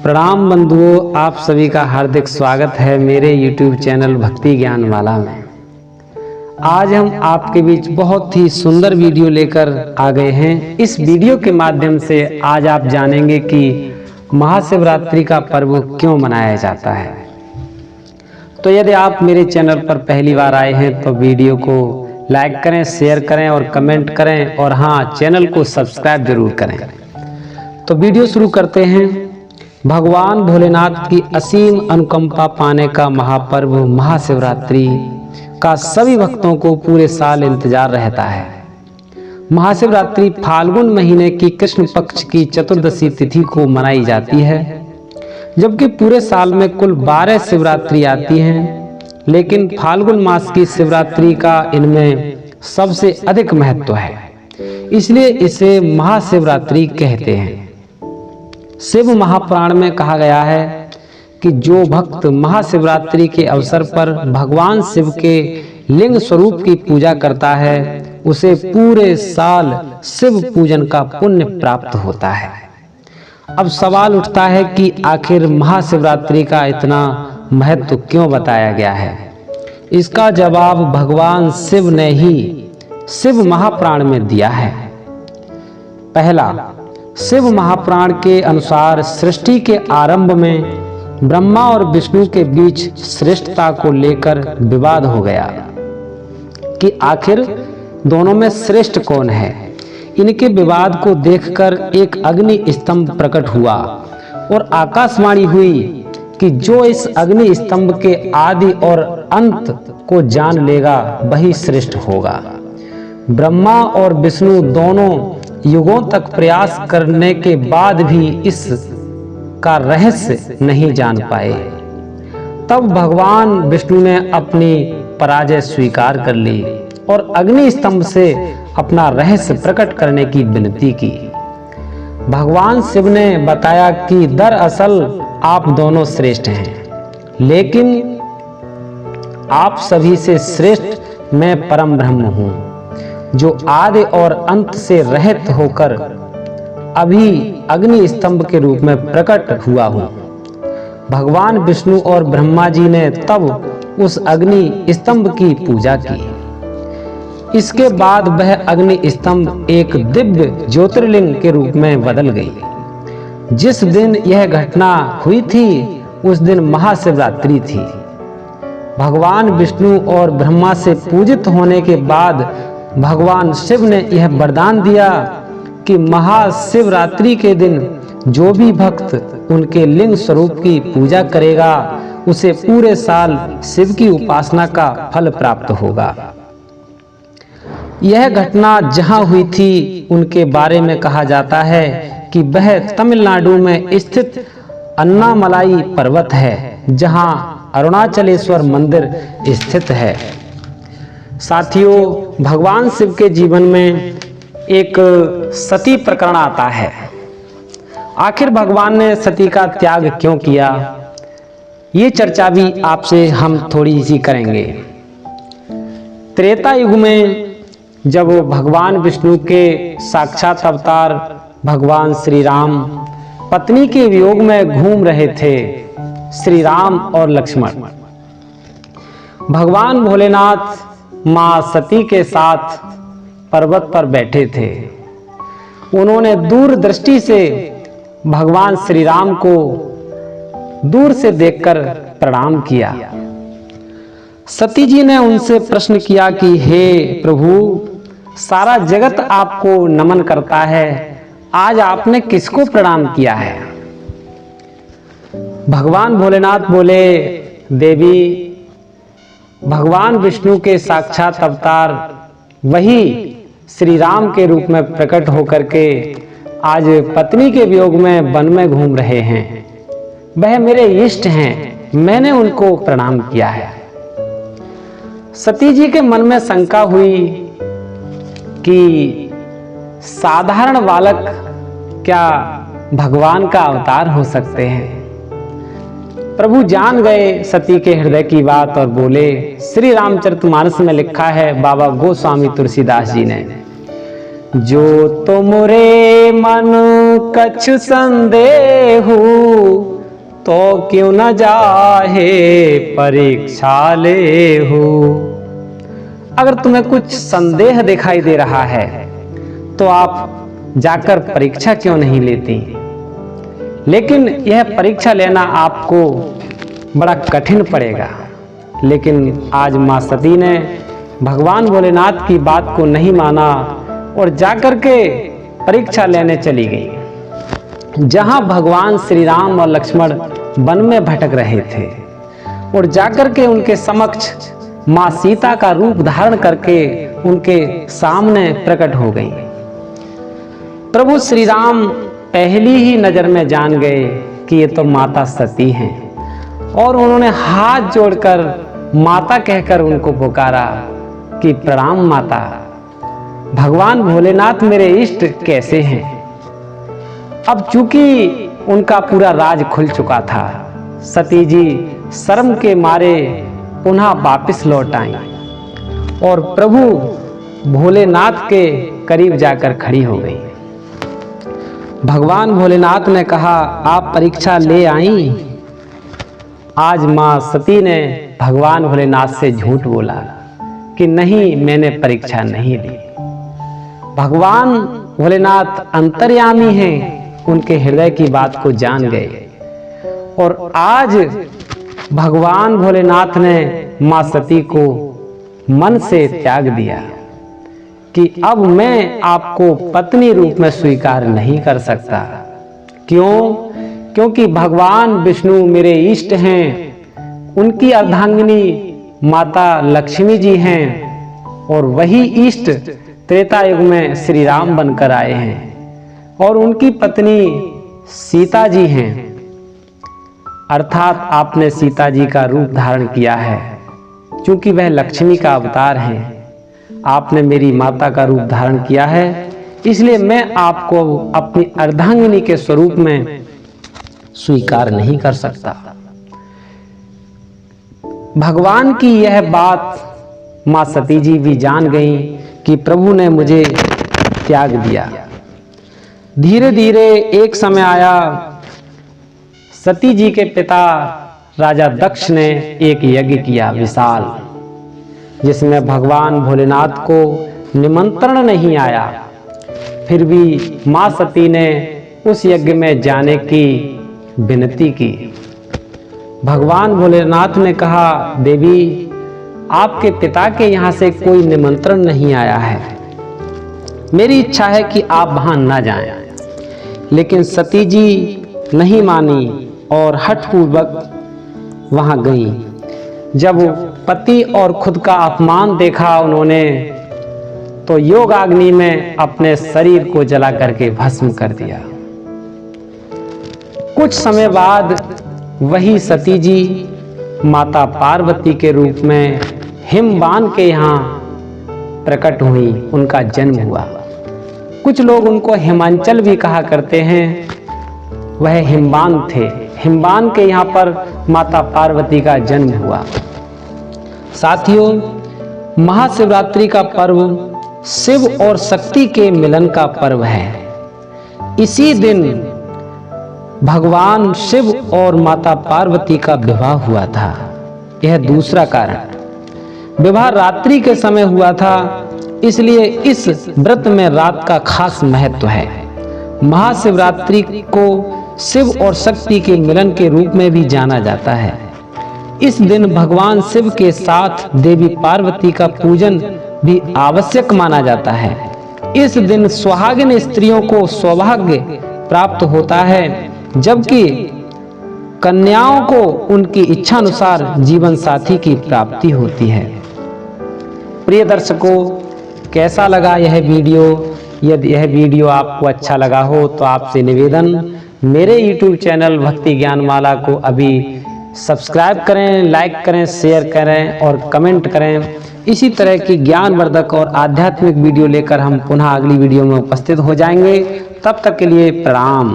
प्रणाम बंधुओं, आप सभी का हार्दिक स्वागत है मेरे YouTube चैनल भक्ति ज्ञान वाला में। आज हम आपके बीच बहुत ही सुंदर वीडियो लेकर आ गए हैं। इस वीडियो के माध्यम से आज आप जानेंगे कि महाशिवरात्रि का पर्व क्यों मनाया जाता है। तो यदि आप मेरे चैनल पर पहली बार आए हैं तो वीडियो को लाइक करें, शेयर करें और कमेंट करें, और हाँ, चैनल को सब्सक्राइब जरूर करें। तो वीडियो शुरू करते हैं। भगवान भोलेनाथ की असीम अनुकंपा पाने का महापर्व महाशिवरात्रि का सभी भक्तों को पूरे साल इंतजार रहता है। महाशिवरात्रि फाल्गुन महीने की कृष्ण पक्ष की चतुर्दशी तिथि को मनाई जाती है, जबकि पूरे साल में कुल 12 शिवरात्रि आती हैं, लेकिन फाल्गुन मास की शिवरात्रि का इनमें सबसे अधिक महत्व है, इसलिए इसे महाशिवरात्रि कहते हैं। शिव महापुराण में कहा गया है कि जो भक्त महाशिवरात्रि के अवसर पर भगवान शिव के लिंग स्वरूप की पूजा करता है, उसे पूरे साल शिव पूजन का पुण्य प्राप्त होता है। अब सवाल उठता है कि आखिर महाशिवरात्रि का इतना महत्व क्यों बताया गया है। इसका जवाब भगवान शिव ने ही शिव महापुराण में दिया है। पहला, शिव महापुराण के अनुसार सृष्टि के आरंभ में ब्रह्मा और विष्णु के बीच श्रेष्ठता को लेकर विवाद हो गया कि आखिर दोनों में श्रेष्ठ कौन है। इनके विवाद को देखकर एक अग्नि स्तंभ प्रकट हुआ और आकाशवाणी हुई कि जो इस अग्नि स्तंभ के आदि और अंत को जान लेगा वही श्रेष्ठ होगा। ब्रह्मा और विष्णु दोनों युगों तक प्रयास करने के बाद भी इस का रहस्य नहीं जान पाए। तब भगवान विष्णु ने अपनी पराजय स्वीकार कर ली और अग्नि स्तंभ से अपना रहस्य प्रकट करने की विनती की। भगवान शिव ने बताया कि दरअसल आप दोनों श्रेष्ठ हैं, लेकिन आप सभी से श्रेष्ठ मैं परम ब्रह्म हूँ, जो आदि और अंत से रहित होकर अभी अग्नि स्तंभ के रूप में प्रकट हुआ हूँ। भगवान विष्णु और ब्रह्मा जी ने तब उस अग्नि स्तंभ की पूजा की। इसके बाद वह अग्नि स्तंभ एक दिव्य ज्योतिर्लिंग के रूप में बदल गई। जिस दिन यह घटना हुई थी उस दिन महाशिवरात्रि थी। भगवान विष्णु और ब्रह्मा से पूजित होने के बाद भगवान शिव ने यह वरदान दिया कि महाशिवरात्रि के दिन जो भी भक्त उनके लिंग स्वरूप की पूजा करेगा उसे पूरे साल शिव की उपासना का फल प्राप्त होगा। यह घटना जहां हुई थी उनके बारे में कहा जाता है कि वह तमिलनाडु में स्थित अन्नामलाई पर्वत है, जहां अरुणाचलेश्वर मंदिर स्थित है। साथियों, भगवान शिव के जीवन में एक सती प्रकरण आता है। आखिर भगवान ने सती का त्याग क्यों किया, ये चर्चा भी आपसे हम थोड़ी सी करेंगे। त्रेता युग में जब भगवान विष्णु के साक्षात अवतार भगवान श्री राम पत्नी के वियोग में घूम रहे थे, श्री राम और लक्ष्मण, भगवान भोलेनाथ मां सती के साथ पर्वत पर बैठे थे। उन्होंने दूर दृष्टि से भगवान श्री राम को दूर से देखकर प्रणाम किया। सती जी ने उनसे प्रश्न किया कि हे प्रभु, सारा जगत आपको नमन करता है, आज आपने किसको प्रणाम किया है। भगवान भोलेनाथ बोले, देवी, भगवान विष्णु के साक्षात अवतार वही श्री राम के रूप में प्रकट होकर के आज पत्नी के वियोग में वन में घूम रहे हैं। वह मेरे इष्ट हैं, मैंने उनको प्रणाम किया है। सती जी के मन में शंका हुई कि साधारण बालक क्या भगवान का अवतार हो सकते हैं। प्रभु जान गए सती के हृदय की बात और बोले, श्री रामचरितमानस में लिखा है बाबा गोस्वामी तुलसीदास जी ने, जो तुमरे मन कछु संदेहु तो क्यों न जाहे परीक्षा ले हो। अगर तुम्हें कुछ संदेह दिखाई दे रहा है तो आप जाकर परीक्षा क्यों नहीं लेती। लेकिन यह परीक्षा लेना आपको बड़ा कठिन पड़ेगा। लेकिन आज मां सती ने भगवान भोलेनाथ की बात को नहीं माना और जाकर के परीक्षा लेने चली गई। जहां भगवान श्री राम और लक्ष्मण वन में भटक रहे थे और जाकर के उनके समक्ष मां सीता का रूप धारण करके उनके सामने प्रकट हो गई। प्रभु श्री राम पहली ही नजर में जान गए कि ये तो माता सती हैं और उन्होंने हाथ जोड़कर माता कहकर उनको पुकारा कि प्रणाम माता, भगवान भोलेनाथ मेरे इष्ट कैसे हैं। अब चूंकि उनका पूरा राज खुल चुका था, सती जी शर्म के मारे पुनः वापस लौट आई और प्रभु भोलेनाथ के करीब जाकर खड़ी हो गई। भगवान भोलेनाथ ने कहा, आप परीक्षा ले आई। आज मां सती ने भगवान भोलेनाथ से झूठ बोला कि नहीं, मैंने परीक्षा नहीं ली। भगवान भोलेनाथ अंतर्यामी हैं, उनके हृदय की बात को जान गए और आज भगवान भोलेनाथ ने मां सती को मन से त्याग दिया कि अब मैं आपको पत्नी रूप में स्वीकार नहीं कर सकता। क्यों? क्योंकि भगवान विष्णु मेरे इष्ट हैं, उनकी अर्धांगिनी माता लक्ष्मी जी हैं और वही इष्ट त्रेता युग में श्री राम बनकर आए हैं और उनकी पत्नी सीता जी हैं। अर्थात आपने सीता जी का रूप धारण किया है, क्योंकि वह लक्ष्मी का अवतार हैं। आपने मेरी माता का रूप धारण किया है, इसलिए मैं आपको अपनी अर्धांगिनी के स्वरूप में स्वीकार नहीं कर सकता। भगवान की यह बात मां सती जी भी जान गई कि प्रभु ने मुझे त्याग दिया। धीरे धीरे एक समय आया, सती जी के पिता राजा दक्ष ने एक यज्ञ किया विशाल, जिसमें भगवान भोलेनाथ को निमंत्रण नहीं आया। फिर भी मां सती ने उस यज्ञ में जाने की विनती की। भगवान भोलेनाथ ने कहा, देवी, आपके पिता के यहाँ से कोई निमंत्रण नहीं आया है, मेरी इच्छा है कि आप वहां न जाएं। लेकिन सती जी नहीं मानी और हठपूर्वक वहां गई। जब पति और खुद का अपमान देखा उन्होंने, तो योगाग्नि में अपने शरीर को जला करके भस्म कर दिया। कुछ समय बाद वही सती जी माता पार्वती के रूप में हिमवान के यहाँ प्रकट हुई, उनका जन्म हुआ। कुछ लोग उनको हिमांचल भी कहा करते हैं, वह हिमवान थे। हिमवान के यहाँ पर माता पार्वती का जन्म हुआ। साथियों, महाशिवरात्रि का पर्व शिव और शक्ति के मिलन का पर्व है। इसी दिन भगवान शिव और माता पार्वती का विवाह हुआ था। यह दूसरा कारण, विवाह रात्रि के समय हुआ था, इसलिए इस व्रत में रात का खास महत्व है। महाशिवरात्रि को शिव और शक्ति के मिलन के रूप में भी जाना जाता है। इस दिन भगवान शिव के साथ देवी पार्वती का पूजन भी आवश्यक माना जाता है। इस दिन सुहागिन स्त्रियों को सौभाग्य प्राप्त होता है, जबकि कन्याओं को उनकी इच्छानुसार जीवन साथी की प्राप्ति होती है। प्रिय दर्शकों, कैसा लगा यह वीडियो? यदि यह वीडियो आपको अच्छा लगा हो तो आपसे निवेदन, मेरे YouTube चैनल भक्ति ज्ञानमाला को अभी सब्सक्राइब करें, लाइक करें, शेयर करें और कमेंट करें। इसी तरह की ज्ञानवर्धक और आध्यात्मिक वीडियो लेकर हम पुनः अगली वीडियो में उपस्थित हो जाएंगे। तब तक के लिए प्रणाम।